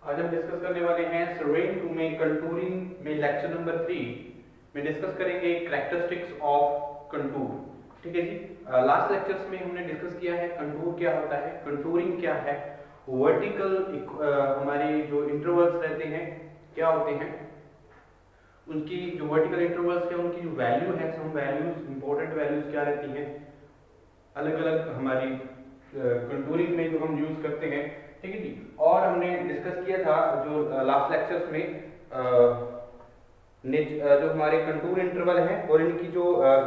आज हम डिस्कस करने वाले हैं सर्वेइंग 2 में कंटूरिंग में लेक्चर नंबर 3 में डिस्कस करेंगे कैरेक्टरिस्टिक्स ऑफ कंटूर। ठीक है जी। लास्ट लेक्चर्स में हमने डिस्कस किया है कंटूर क्या होता है, कंटूरिंग क्या है, वर्टिकल हमारे जो इंटरवल्स रहते हैं क्या होते हैं, उनकी जो वर्टिकल इंटरवल्स है उनकी जो वैल्यू है, सम वैल्यूज इंपॉर्टेंट वैल्यूज क्या रहती हैं अलग अलग हमारी कंटूरिंग में जो हम यूज करते हैं। ठीक है जी। और हमने डिस्कस किया था जो लास्ट लेक्चर्स में जो हमारे कंटूर इंटरवल हैं और इनकी जो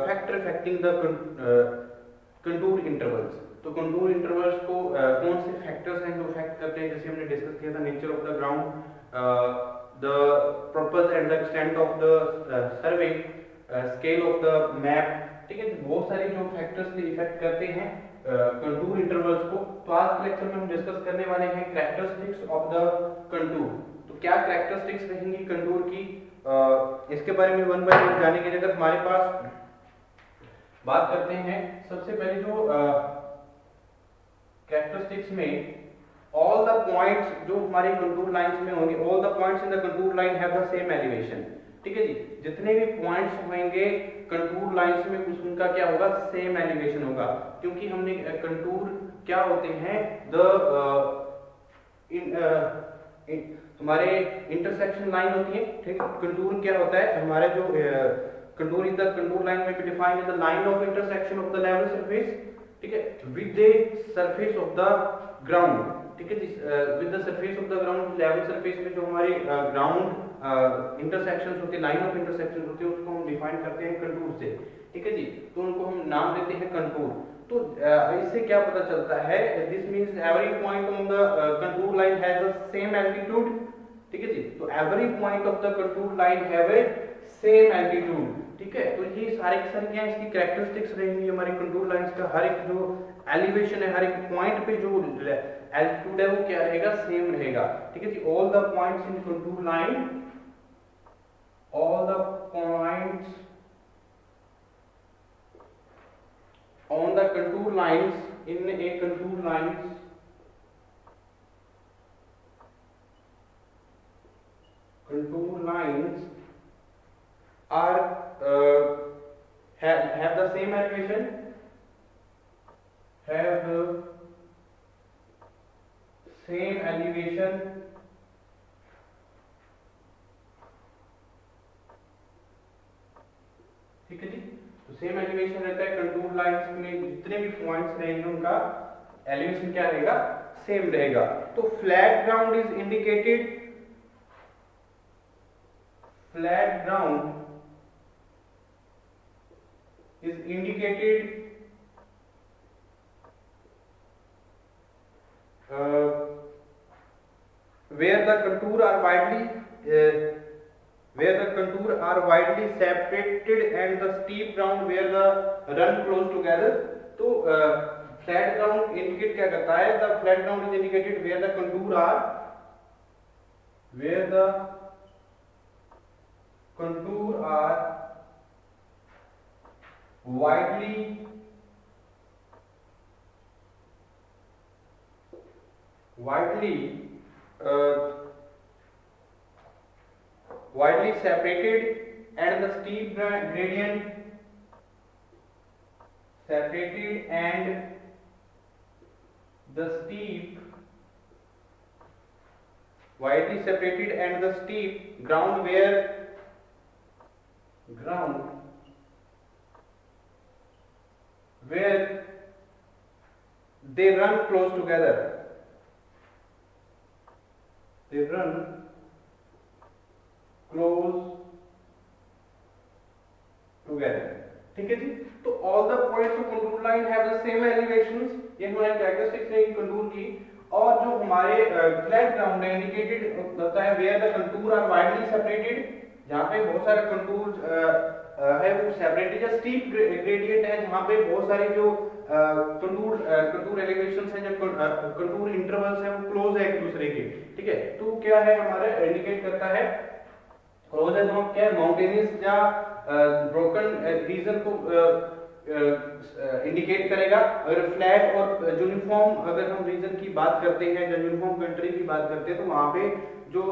factor affecting the contour intervals, तो कंटूर इंटरवल्स को कौन से फैक्टर्स हैं जो अफेक्ट करते हैं, जैसे हमने डिस्कस किया था nature of the ground, the purpose and the extent of the survey, scale of the map. ठीक है, बहुत सारे जो फैक्टर्स इफेक्ट करते हैं कंटूर इंटरवल्स को। तो आज के लेक्चर में हम डिस्कस करने वाले हैं कैरेक्टरिस्टिक्स ऑफ द कंटूर। तो क्या कैरेक्टरिस्टिक्स रहेंगी कंटूर की, इसके बारे में वन बाय वन जाने के लिए अगर हमारे पास बात करते हैं, सबसे पहले जो कैरेक्टरिस्टिक्स में ऑल द पॉइंट्स जो हमारे कंटूर लाइंस में होंगे, all the points in the contour line have the same elevation. ठीक है जी, जितने भी पॉइंट्स होंगे कंटूर लाइंस में उनका क्या होगा, सेम एलिवेशन होगा, क्योंकि हमने कंटूर क्या होते हैं हमारे इंटरसेक्शन लाइन होती है। ठीक है, कंटूर क्या होता है हमारे जो contour in the contour line में be defined as the line of intersection of the level surface, ठीक है, with the surface of the ground. ठीक है जी, with the surface of the ground, level surface में जो हमारी ग्राउंड इंटरसेक्शंस होती है, लाइन ऑफ इंटरसेक्शन होती है, उसको हम डिफाइन करते हैं कंटूर से। ठीक है जी, तो उनको हम नाम देते हैं कंटूर। तो इससे क्या पता चलता है, this means every point on the contour line has the same altitude. ठीक है जी, तो every point of the contour line have a same altitude. ठीक है, तो ये सारे के सारे क्या इसकी कैरेक्टरिस्टिक्स रहेंगी हमारी कंटूर लाइंस का। हर एक जो एलिवेशन है, हर एक पॉइंट पे जो एल्टीट्यूड है वो क्या रहेगा, सेम रहेगा। ठीक है जी, all the points in contour line, all the points on the contour lines in a contour lines are have the same elevation, have the same elevation, ठीक है जी। तो सेम एलिवेशन रहता है कंटूर लाइंस में, जितने भी पॉइंट्स रहेंगे उनका एलिवेशन क्या रहेगा, सेम रहेगा। तो flat ground is indicated, flat ground is indicated where the contour are widely separated and the steep ground where the run close together। तो फ्लैट ग्राउंड इंडिकेट क्या करता है, the flat ground is indicated where the contour are widely separated and the steep gradient separated and the steep widely separated and the steep ground where they run close together, they run close together। ठीक है जी, तो all the points of contour line have the same elevations, ये हमारी characteristics है contour की। और जो हमारे फ्लैट ग्राउंड है इंडिकेटेड होता है where the contour are widely separated, जहां पे बहुत सारे कंटूर है वो सेपरेटेड, या स्टीप ग्रेडियंट है जहां पे बहुत सारे जो कंटूर एलिवेशंस हैं, जो कंटूर इंटरवल्स हैं वो क्लोज है एक दूसरे के। ठीक है, तो क्या है हमारा इंडिकेट करता है क्लोज है, जो क्या माउंटेनियस या ब्रोकन रीजन को इंडिकेट करेगा। अगर फ्लैट और यूनिफॉर्म अगर हम रीजन की बात करते हैं या यूनिफॉर्म कंट्री की बात करते हैं तो वहां पे जो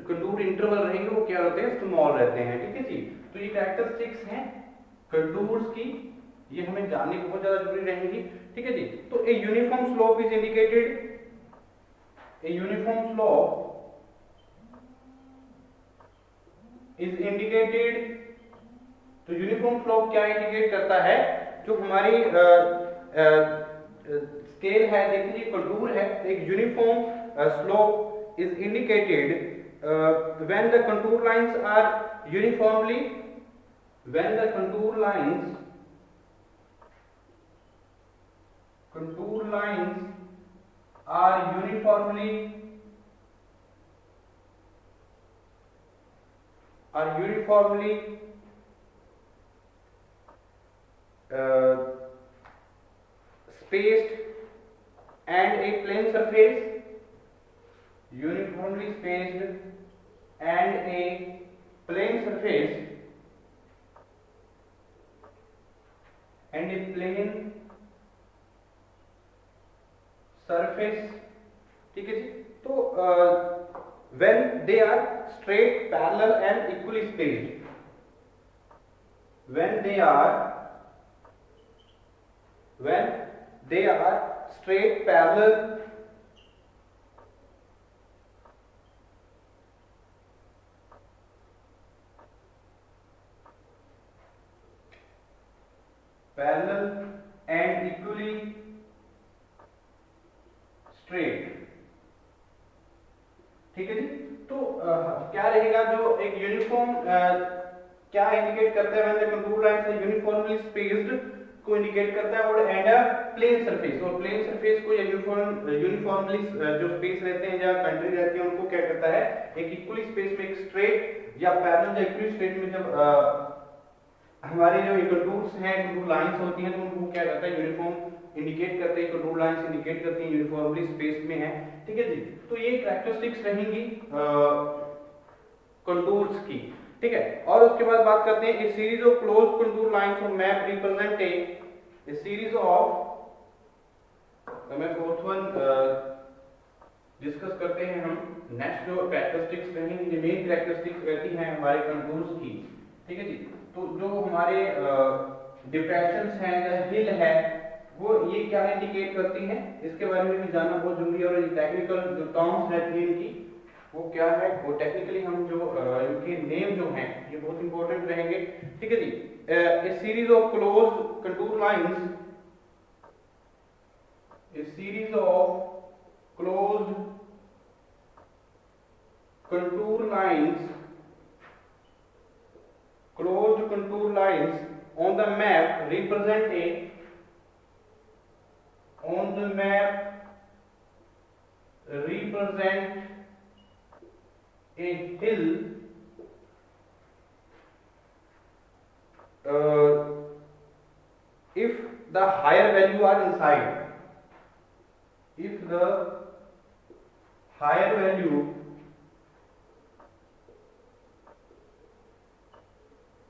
कंटूर इंटरवल रहेंगे वो क्या होते हैं, स्मॉल रहते हैं। ठीक है जी, तो ये कैरेक्टरिस्टिक्स हैं कंटूर्स की, ये हमें जाननी बहुत ज्यादा जरूरी रहेंगी। ठीक है जी, तो a uniform slope is indicated, a uniform slope is indicated. तो यूनिफॉर्म स्लोप क्या इंडिकेट करता है, जो हमारी स्केल है, देखिए कंटूर है, एक uniform slope is indicated when the contour lines are uniformly, when the contour lines are uniformly spaced and a plane surface, uniformly spaced and a plane surface and a plane surface। ठीक है जी, तो when they are straight, parallel and equally spaced, when they are straight, parallel and equally straight। ठीक है जी, तो क्या रहेगा, जो एक यूनिफॉर्म क्या इंडिकेट करता है, when the contour lines are uniformly spaced को इंडिकेट करता है, और एंड अ प्लेन सरफेस, और प्लेन सरफेस को यूनिफॉर्मली जो स्पेस रहते हैं या कंट्री रहती है उनको क्या करता है, एक इक्वली स्पेस में एक स्ट्रेट या पैरेलल या इक्वली स्ट्रेट में जब हमारे जो कंटूर्स हैं, कंटूर लाइंस होती हैं, तो उनको क्या करता है, यूनिफॉर्म इंडिकेट करते हैं, कंटूर लाइंस इंडिकेट करती हैं यूनिफॉर्मली स्पेस में है। ठीक है जी, तो ये कैरेक्टरिस्टिक्स रहेंगी कंटूर्स की। ठीक है, और उसके बाद बात करते हैं a series of close contour lines on map represent a series of, मैं फोर्थ वन डिस्कस करते हैं हम। नेक्स्ट जो कैरेक्टरिस्टिक्स रहेंगी, मेन कैरेक्टरिस्टिक्स रहती हैं हमारे कंटूर्स की। ठीक है जी, तो जो हमारे डिप्रेशंस हैं या हिल है, वो ये क्या इंडिकेट करती हैं, इसके बारे में भी जानना बहुत जरूरी है। और ये टेक्निकल जो टर्म्स रहती हैं इनकी, वो क्या है, वो टेक्निकली हम जो इनके नेम जो हैं ये बहुत इंपॉर्टेंट रहेंगे। ठीक है जी, a series of close contour lines, a series of closed contour lines on the map represent a hill if the higher value are inside, if the higher value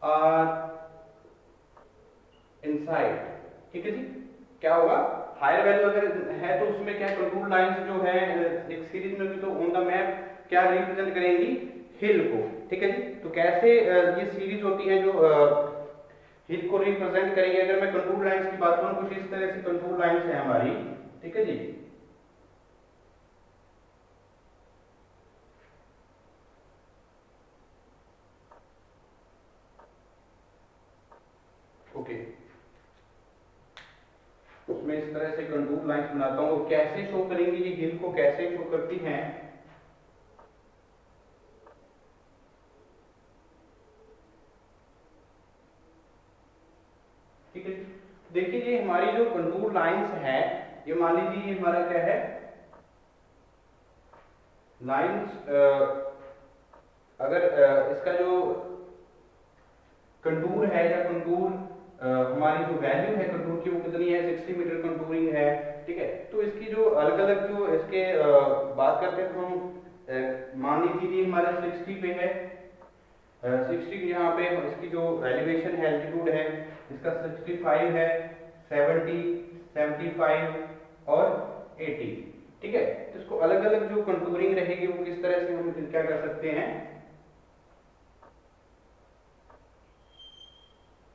are inside। ठीक है जी, क्या होगा, higher value अगर है तो उसमें क्या contour lines जो है एक सीरीज में भी, तो ऑन द मैप क्या रिप्रेजेंट करेंगी, हिल को। ठीक है जी, तो कैसे ये सीरीज होती है जो हिल को रिप्रेजेंट करेंगे। अगर मैं कंटूर लाइंस की बात करूं, कुछ इस तरह से कंटूर लाइंस है हमारी। ठीक है जी, ओके, उसमें इस तरह से कंटूर लाइंस बनाता हूं, कैसे शो करेंगे, ये हिल को कैसे शो करती हैं। ठीक है, देखिए ये हमारी जो कंटूर लाइंस है, ये मान लीजिए ये हमारा क्या है, लाइंस अगर इसका जो कंटूर है या कंटूर हमारी जो वैल्यू है कंटूर की वो कितनी है, 60 मीटर कंटूरिंग है। ठीक है, तो इसकी जो अलग अलग जो इसके बात करते हैं तो हम मान लीजिए हमारे 60 पे है 60 यहाँ पे इसकी जो एलिवेशन है, एल्टीट्यूड है इसका 65 है, 70, 75 और 80। ठीक है, तो इसको अलग अलग जो कंटूरिंग रहेगी वो किस तरह से हम क्या कर सकते हैं,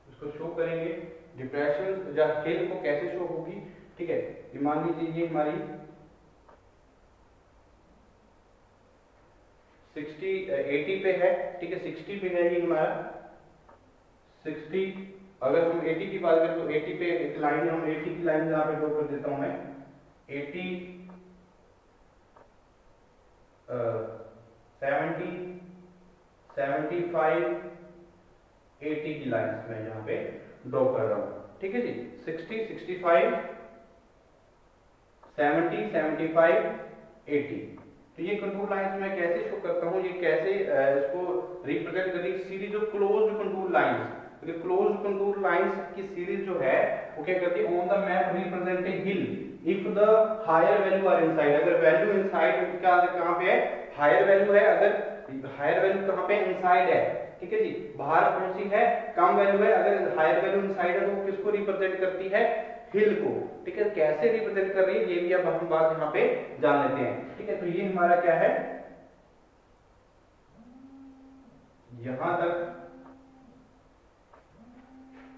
इसको शो करेंगे। डिप्रेशन या हिल को कैसे शो होगी। ठीक है, ये मान लीजिए ये हमारी 80 पे है। ठीक है, 60 पे है ये हमारा 60। अगर हम 80 की बात करें तो 80 पे एक लाइन, हम 80 की लाइन यहाँ पे ड्रॉ कर देता हूं मैं। 80, 70, 75, 80 की लाइन मैं यहाँ पे ड्रॉ कर रहा हूँ। ठीक है जी, 60, 65, 70, 75, 80। तो ये कंटूर लाइंस मैं कैसे शो करता हूँ, ये कैसे इसको रिप्रेजेंट करें, series of closed contour lines. तो क्लोज्ड कंटूर लाइंस की सीरीज जो है वो क्या करती है, on the map represent a hill if the higher value are inside. अगर वैल्यू इनसाइड कहाँ पे है, हायर वैल्यू है, अगर हायर वैल्यू कहाँ पे इनसाइड है। ठीक है जी, बाहर कौन सी है, कम वैल्यू है। अगर हायर वैल्यू इनसाइड है तो वो किसको रिप्रेजेंट करती है, हिल को। ठीक है, कैसे रिप्रेजेंट कर रही है ये भी अब हम बात यहाँ पे जान लेते हैं। ठीक है, तो ये हमारा क्या है, यहां तक।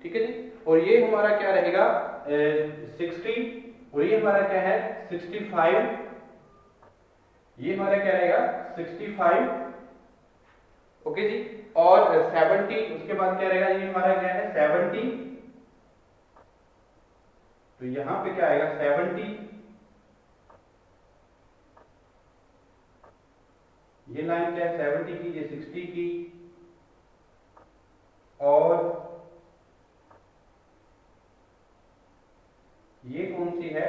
ठीक है जी, और ये हमारा क्या रहेगा 60, और ये हमारा क्या है 65, ये हमारा क्या रहेगा 65। ओके जी, और 70, उसके बाद क्या रहेगा, ये हमारा क्या है 70। तो यहां पे क्या आएगा 70, ये लाइन क्या है 70 की, ये 60 की, और ये कौन सी है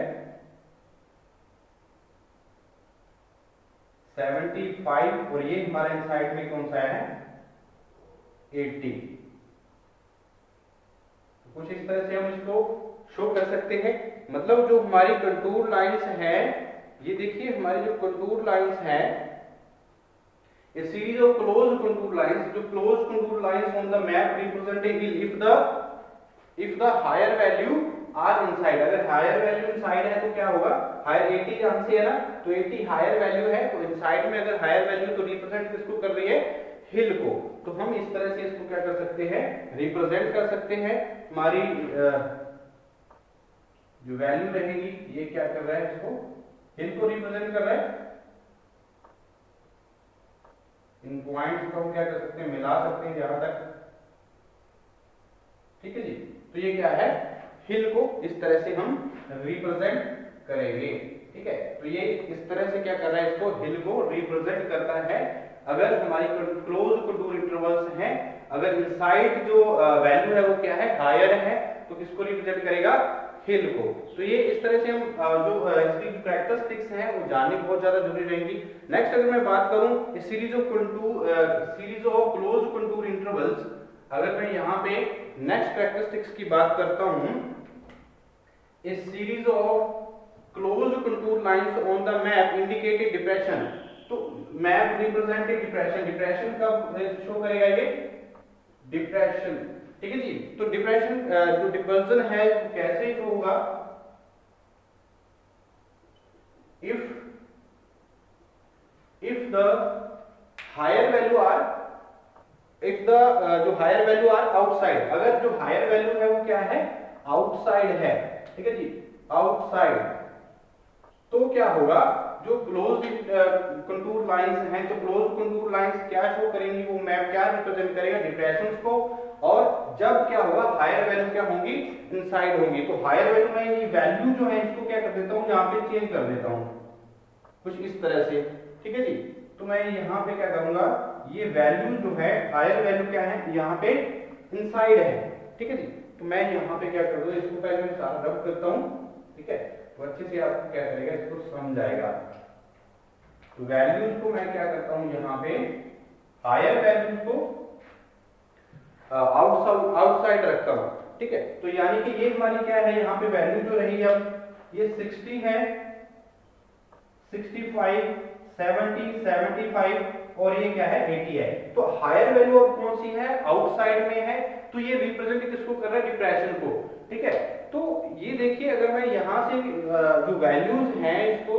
75, और ये हमारे साइड में कौन सा है 80। तो कुछ इस तरह से हम इसको शो कर सकते हैं। मतलब जो हमारी कंटूर लाइंस हैं, ये देखिए हमारी जो कंटूर लाइंस हैं, a series of closed contour lines, जो closed contour lines on the map represent a hill if the higher value are inside। अगर higher value inside है तो क्या होगा, higher 80 जहां से है ना, तो 80 higher value है, तो inside में अगर higher value तो represent किसको कर रही है, हिल को। तो हम इस तरह से इसको क्या कर सकते हैं, रिप्रेजेंट कर सकते हैं। हमारी जो वैल्यू रहेगी ये क्या कर रहा है, इसको हिल को रिप्रेजेंट कर रहा है। इन पॉइंट्स को हम क्या कर सकते हैं, मिला सकते हैं जहां तक। ठीक है जी, तो ये क्या है, हिल को इस तरह से हम रिप्रेजेंट करेंगे। ठीक है, तो ये इस तरह से क्या कर रहा है, इसको हिल को रिप्रेजेंट करता है। अगर हमारी क्लोज कंटूर इंटरवल्स हैं, अगर इनसाइड जो वैल्यू है वो क्या है, हायर है, तो किसको रिप्रेजेंट करेगा, हिल को। तो ये इस तरह से हम जो इसकी कैरेक्टरिस्टिक्स हैं वो जाननी बहुत ज्यादा जरूरी रहेंगी। नेक्स्ट अगर मैं बात करूं series of close contour intervals, अगर मैं यहाँ पे नेक्स्ट कैरेक्टरिस्टिक्स की बात करता हूं, a series of close contour lines on the map indicate a depression. तो map represent a depression, depression कब शो करेगा, ये डिप्रेशन। ठीक है जी, तो डिप्रेशन जो डिवर्जन है वो कैसे होगा, if the higher value are, if the जो हायर वैल्यू आर आउटसाइड, अगर जो हायर वैल्यू है वो क्या है, आउटसाइड है। ठीक है जी, आउटसाइड, तो क्या होगा, जो क्लोज कंटूर लाइंस हैं, तो क्लोज कंटूर लाइंस क्या शो करेंगी, वो मैप क्या रिप्रेजेंट करेगा, डिप्रेशंस को। और जब क्या होगा, हायर वैल्यू क्या होंगी, इनसाइड होंगी। तो हायर वैल्यू में ये वैल्यू जो है इसको क्या कर देता हूँ, यहाँ पे चेंज कर देता हूँ कुछ इस तरह से। ठीक है जी, तो मैं यहाँ पे क्या करूंगा, ये वैल्यू जो है हायर वैल्यू क्या है, यहाँ पे इनसाइड है। ठीक है जी, तो मैं यहाँ पे क्या कर दूँ, इसको पहले मैं सारा रब करता हूँ। ठीक है, तो अच्छे से आपको क्या करेगा, इसको समझ आएगा। तो वैल्यूज को मैं क्या करता हूँ, यहाँ पे हायर वैल्यूज को आउटसाइड रखता हूँ। ठीक है, तो यानी कि ये हमारी क्या है, यहाँ पे वैल्यू जो रही है, अब ये 60 है, 65, 70, 75 और ये क्या है 80 है। तो हायर वैल्यू अब कौन सी है, आउटसाइड में है, तो ये रिप्रेजेंट किसको कर रहा है, डिप्रेशन को। ठीक है, तो ये देखिए अगर मैं यहाँ से जो वैल्यूज हैं इसको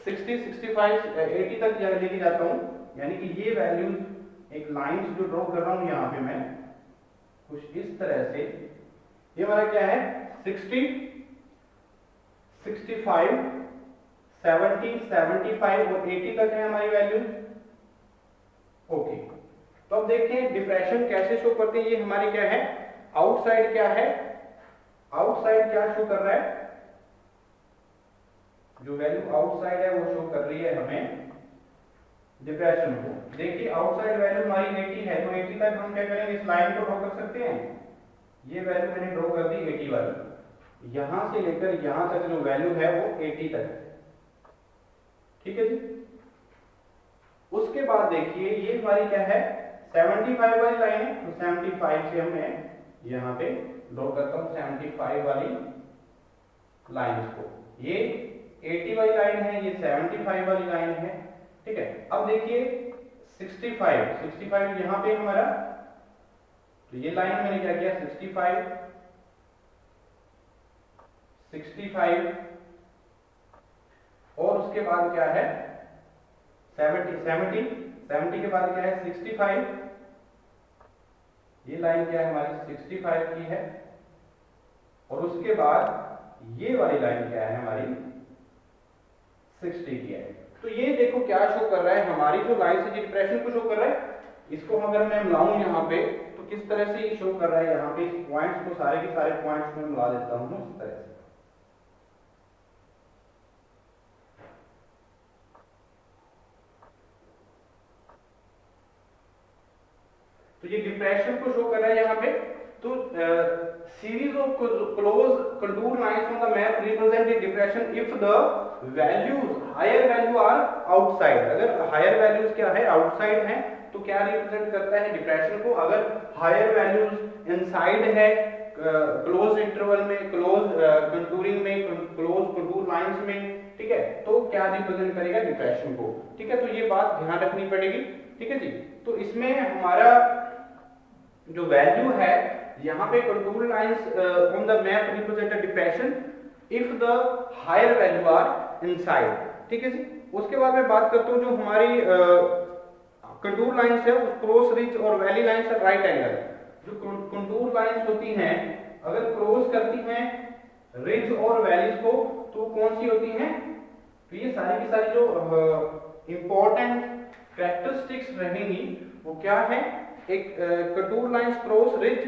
60, 65, 80 तक लेके जाता हूँ, यानी कि ये वैल्यूज एक लाइन जो ड्रॉ कर रहा हूँ यहाँ पे मैं कुछ इस तरह से, ये हमारा क्या है 60, 65, 70, 75 और 80 तक है हमारी वैल्यूज। ओके, तो अब देखें डिप्रेशन कैसे शो करते हैं। ये हमारी क्या है, आउटसाइड क्या है, आउटसाइड क्या शो कर रहा है, जो वैल्यू आउटसाइड है वो शो कर रही है हमें डिप्रेशन को। देखिए आउटसाइड वैल्यू हमारी 80 है, तो 80 तक हम क्या करेंगे, इस लाइन को ड्रॉ कर सकते हैं। ये वैल्यू मैंने ड्रॉ कर दी 80 वाली, यहां से लेकर यहां तक जो वैल्यू है वो 80 तक है। ठीक है जी, उसके बाद देखिए ये हमारी क्या है 75 वाली लाइन है, तो 75 से हमने यहाँ पे ड्रॉ करता हूँ 75 वाली लाइन को, ये 80 वाली लाइन है, ये 75 वाली लाइन है। ठीक है, अब देखिए 65 यहाँ पे हमारा, तो ये लाइन मैंने क्या किया 65 और उसके बाद क्या है 70 के बाद क्या है 65, ये लाइन क्या है हमारी 65 की है, और उसके बाद ये वाली लाइन क्या है हमारी 60 की है। तो ये देखो क्या शो कर रहा है, हमारी जो लाइन से डिप्रेशन को शो कर रहा है, इसको अगर मैं मिलाऊं यहाँ पे तो किस तरह से ये शो कर रहा है, यहाँ पे इस पॉइंट्स को सारे के सारे पॉइंट्स में मिला देता हूँ इस तरह से। तो ये डिप्रेशन को शो कर रहा है यहाँ पे। तो series of close contour lines on the map represent the depression if the values higher value are outside. अगर हायर वैल्यूज क्या है आउटसाइड है तो क्या रिप्रेजेंट करता है डिप्रेशन को। अगर हायर वैल्यूज इनसाइड है क्लोज इंटरवल में, क्लोज कंटूरिंग में, क्लोज कंटूर लाइंस में, ठीक है, तो क्या रिप्रेजेंट करेगा डिप्रेशन को। ठीक है, तो ये बात ध्यान रखनी पड़ेगी। ठीक है जी, तो इसमें हमारा जो वैल्यू है यहाँ पे contour lines on the map represent the depression if the higher value are inside. ठीक है जी, उसके बाद मैं बात करता हूँ जो हमारी कंटूर लाइंस है उस क्रॉस रिज और वैली लाइंस है राइट एंगल। जो कंटूर लाइंस होती हैं अगर क्रॉस करती हैं रिज और वैलीज को तो कौन सी होती हैं, तो ये सारी की सारी जो इंपॉर्टेंट कैरेक्टरिस्टिक्स रहेंगी वो क्या है, एक contour lines cross ridge,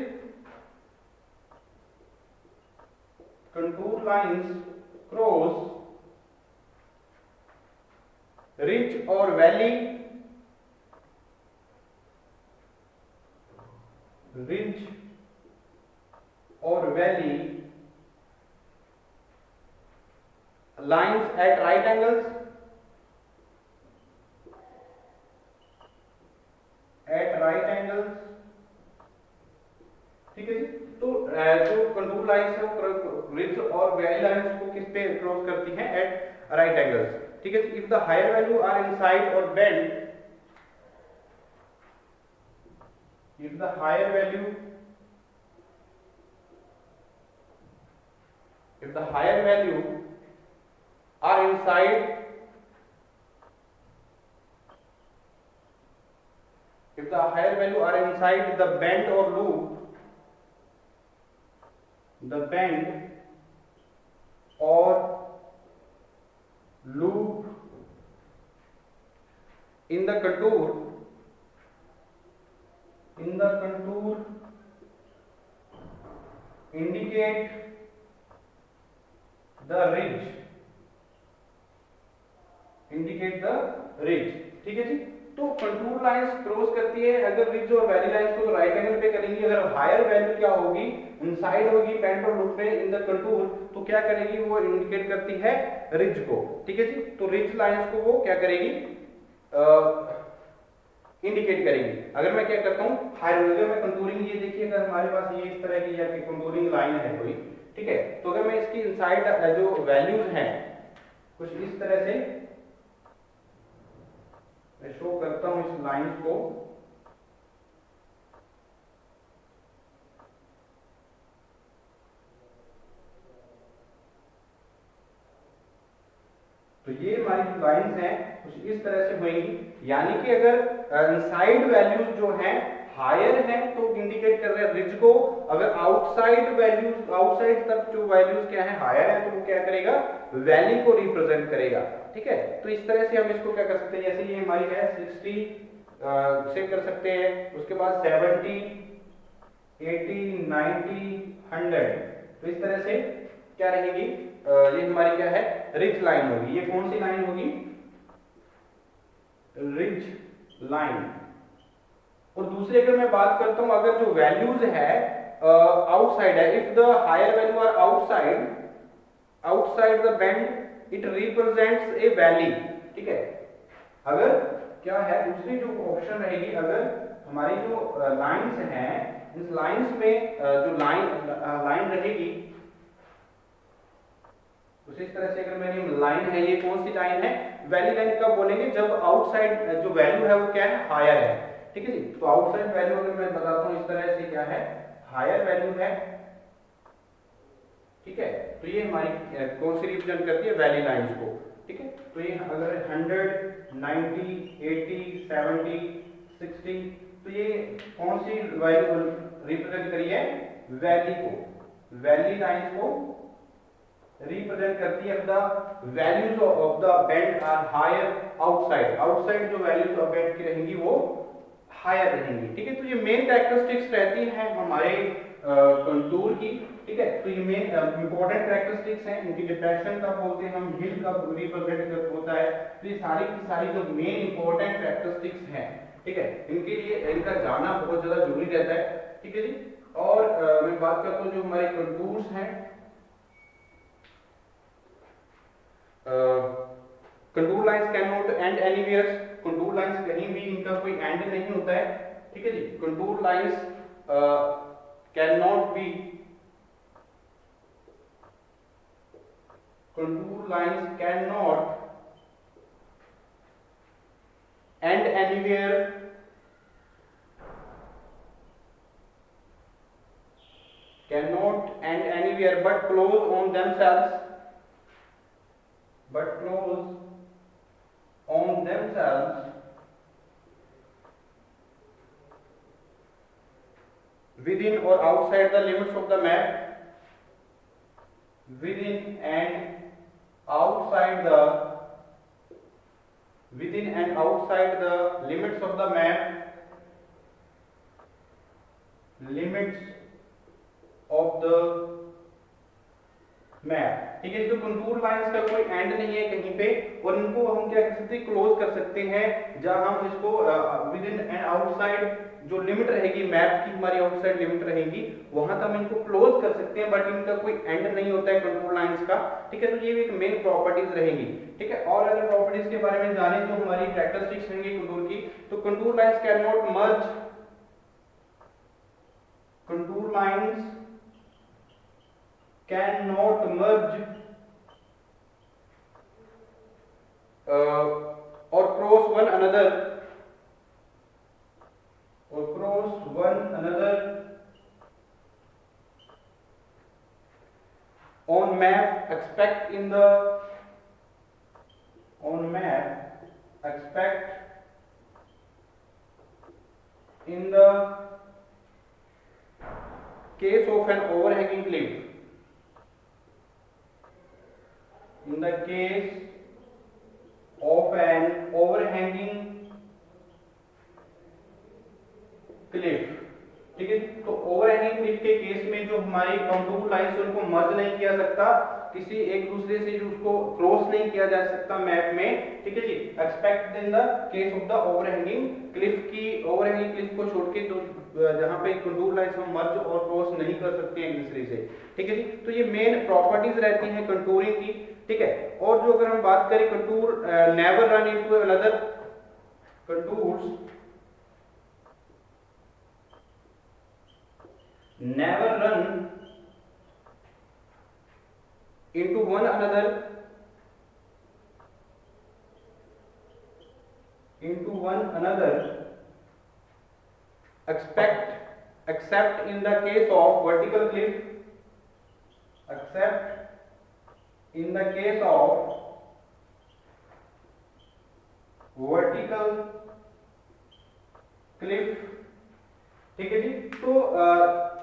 contour lines cross ridge और वैली, रिज और valley lines at right angles, at right angles. ठीक है जी, तो जो कंटूर लाइंस है वो रिज और वैली लाइंस को किस पे क्रॉस करती हैं, एट राइट एंगल्स। ठीक है, if the higher value are inside और bend, if the higher value, if the higher value are inside, if the higher value are inside the bend or loop, the bend or loop in the contour, in the contour indicate the ridge, indicate the ridge। ठीक है जी, तो contour lines cross करती है अगर ridge और valley lines को right angle पे करेंगी। अगर हायर वैल्यू क्या होगी इनसाइड होगी बेंड और लूप में इन द कंटूर, तो क्या करेगी वो इंडिकेट करती है रिज को। ठीक है जी, तो रिज लाइंस को वो क्या करेगी इंडिकेट करेंगे। अगर मैं क्या करता हूँ हायर, अगर मैं कंटूरिंग, ये देखिए अगर हमारे पास ये इस तरह की या कंटूरिंग लाइन है कोई, ठीक है, तो अगर मैं इसकी इनसाइड जो वैल्यूज हैं कुछ इस तरह से मैं शो करता हूं इस लाइंस को। तो ये हमारी जो लाइंस हैं कुछ इस तरह से होंगी, यानी कि अगर इनसाइड वैल्यूज जो हैं हायर हैं तो इंडिकेट कर रहे हैं रिज को, अगर आउटसाइड वैल्यूज, आउटसाइड तक जो वैल्यूज क्या है हायर है तो वो क्या करेगा, वैली को रिप्रेजेंट करेगा। ठीक है, तो इस तरह से हम इसको क्या कर सकते हैं, जैसे ये हमारी है 60 से कर सकते हैं, उसके बाद 70, 80, 90, 100, तो इस तरह से क्या रहेगी, ये हमारी क्या है, रिच लाइन होगी। ये कौन सी लाइन होगी, रिच लाइन। और दूसरी अगर मैं बात करता हूं, अगर जो वैल्यूज है आउटसाइड है, if the higher value are outside, outside the band it represents a valley. ठीक है, अगर क्या है दूसरी जो ऑप्शन रहेगी, अगर हमारी जो लाइंस हैं, इस लाइंस में जो लाइन रहेगी, उसी तरह से अगर मेरी लाइन है, ये कौन सी लाइन है, वैली लाइन कब बोलेंगे, जब आउटसाइड जो वैल्यू है वो क्या है, हायर है। ठीक है जी, तो आउटसाइड वैल्यू अगर मैं बताता हूं इस तरह से क्या है, हायर वैल्यू है। ठीक है, तो ये हमारी कौन सी रिप्रेजेंट करती है, वैली लाइंस को। ठीक है, तो ये अगर 100, 90, 80, 70, 60, तो ये कौन सी वैल्यू रिप्रेजेंट करी है, वैली को, वैली लाइंस को रिप्रेजेंट करती है। The values of the band are higher outside, outside जो वैल्यूज ऑफ बैंड की रहेंगी वो हायर रहेंगी। ठीक है, तो ये मेन कैरेक्टरिस्टिक्स रहती हैं हमारे कंटूर की। ठीक है, तो ये मेन इंपॉर्टेंट कैरेक्टरिस्टिक्स हैं, इनकी डिप्रेशन कब बोलते हैं हम, हिल कब रिप्रेजेंट होता है, तो ये सारी की सारी जो मेन इंपॉर्टेंट कैरेक्टरिस्टिक्स हैं। ठीक है, इनके लिए इनका जानना बहुत ज्यादा जरूरी रहता है। ठीक है जी, और मैं बात करता हूँ जो हमारे कंटूर्स हैं, contour lines can not end anywhere, contour lines कहीं भी इनका कोई एंड नहीं होता है। ठीक है जी, contour lines can not be, contour lines can not end anywhere, cannot end anywhere but close on themselves, but close on themselves within or outside the limits of the map, within and outside the, within and outside the limits of the map, limits of the map. ठीक है, तो contour lines का कोई and नहीं है कहीं पे, और इनको हम क्या कर सकते हैं, क्लोज कर सकते हैं, जहां हम इसको विद इन एंड आउटसाइड जो लिमिट रहेगी मैप की, हमारी आउटसाइड लिमिट रहेगी, वहां तक हम इनको क्लोज कर सकते हैं, बट इनका कोई एंड नहीं होता है कंटूर लाइंस का। ठीक है, तो ये एक मेन प्रॉपर्टीज रहेंगी। ठीक है, और अगर प्रॉपर्टीज के बारे में जाने तो हमारी कैरेक्टरिस्टिक्स रहेंगी कंटूर की, तो contour lines can not merge, contour lines cannot merge or cross one another, or cross one another on map expect in the, on map expect in the case of an overhanging cliff, in the case of an overhanging cliff। ठीक है, तो overhanging Cliff के case में जो हमारी contour lines उनको मर्ज नहीं किया सकता, किसी एक दूसरे से जो उसको क्रॉस नहीं किया जा सकता मैप में। ठीक है जी, except in the case of the overhanging cliff की, ओवरहैंगिंग क्लिफ को छोड़ के तो जहां पे कंटूर लाइंस हम मर्ज और क्रॉस नहीं कर सकते हैं एक दूसरे से। ठीक है जी, तो ये मेन प्रॉपर्टीज रहती हैं कंटूरिंग की। ठीक है, और जो अगर हम बात करें contour never run into another, contours never run into one another into one another except in the case of vertical cliff, except in the case of vertical cliff। ठीक है जी। तो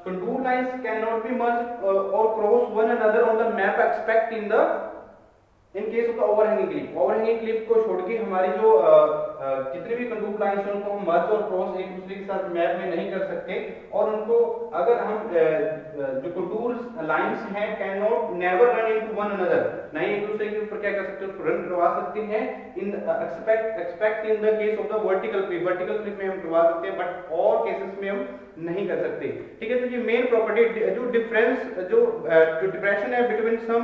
contour lines can not be merge और cross one another on the map expect in case of the overhanging cliff. Overhanging cliff को छोड़ के हमारी जो जितने भी कंटूर लाइंस हैं उनको हम मर्ज और क्रॉस एक दूसरे के साथ मैप में नहीं कर सकते, और उनको अगर हम जो कंटूर लाइंस हैं can not never run into one another, नहीं एक दूसरे के ऊपर क्या कर सकते हैं, उसको रन करवा सकते हैं in expect in the case of the vertical cliff. Vertical cliff में हम करवा सकते हैं बट और केसेस में हम नहीं कर सकते। ठीक है, तो ये मेन प्रॉपर्टी जो डिफरेंस जो डिप्रेशन है between some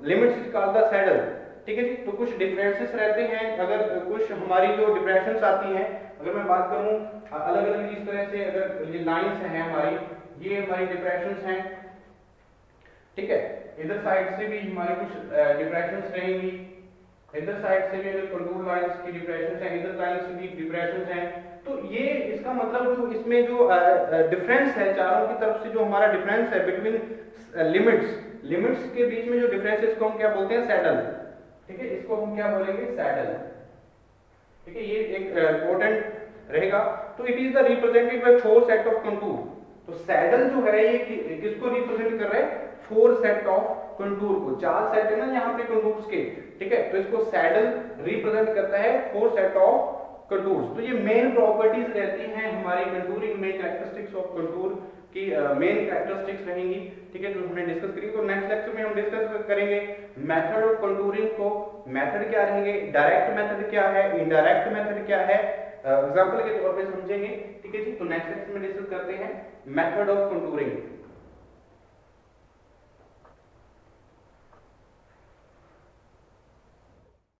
limits is called the saddle. ठीक है जी। तो कुछ डिफरेंसेस रहते हैं, अगर कुछ हमारी जो डिप्रेशंस आती हैं, अगर मैं बात करूं अलग अलग इस तरह से, अगर ये लाइंस हैं हमारी, ये हमारी डिप्रेशंस हैं। ठीक है, इधर साइड से भी हमारी कुछ डिप्रेशंस रहेंगी, इधर साइड से भी अगर कंटूर लाइंस की डिप्रेशंस हैं, इधर लाइंस की डिप्रेशंस हैं। तो ये इसका मतलब जो इसमें जो डिफरेंस है चारों की तरफ से, जो हमारा डिफरेंस है बिटवीन लिमिट्स के बीच में जो डिफरेंस है, इसको हम क्या बोलते हैं, सैडल। ठीक है, इसको हम क्या बोलेंगे, सैडल। ठीक है, ये एक इंपॉर्टेंट रहेगा। तो it is the represented by four set of contour. तो सैडल जो है ये किसको रिप्रेजेंट कर रहा है, फोर सेट ऑफ कंटूर को। चार सेट है ना यहाँ पे कंटूर्स के। ठीक है, तो इसको सैडल रिप्रेजेंट करता है फोर सेट ऑफ कंटूर्स। तो ये मेन प्रॉपर्टीज रहती हैं हमारी कंटूरिंग में, कैरेक्टरिस्टिक्स ऑफ कंटूर की मेन कैरेक्टरिस्टिक्स रहेंगी। ठीक है, जो हमने डिस्कस करी। तो नेक्स्ट लेक्चर में हम डिस्कस करेंगे मेथड ऑफ कंटूरिंग को। मेथड क्या रहेंगे, डायरेक्ट मेथड क्या है, इनडायरेक्ट मेथड क्या है, एग्जांपल के तौर पे समझेंगे। ठीक है जी। तो नेक्स्ट लेक्चर में डिस्कस करते हैं मेथड ऑफ कंटूरिंग।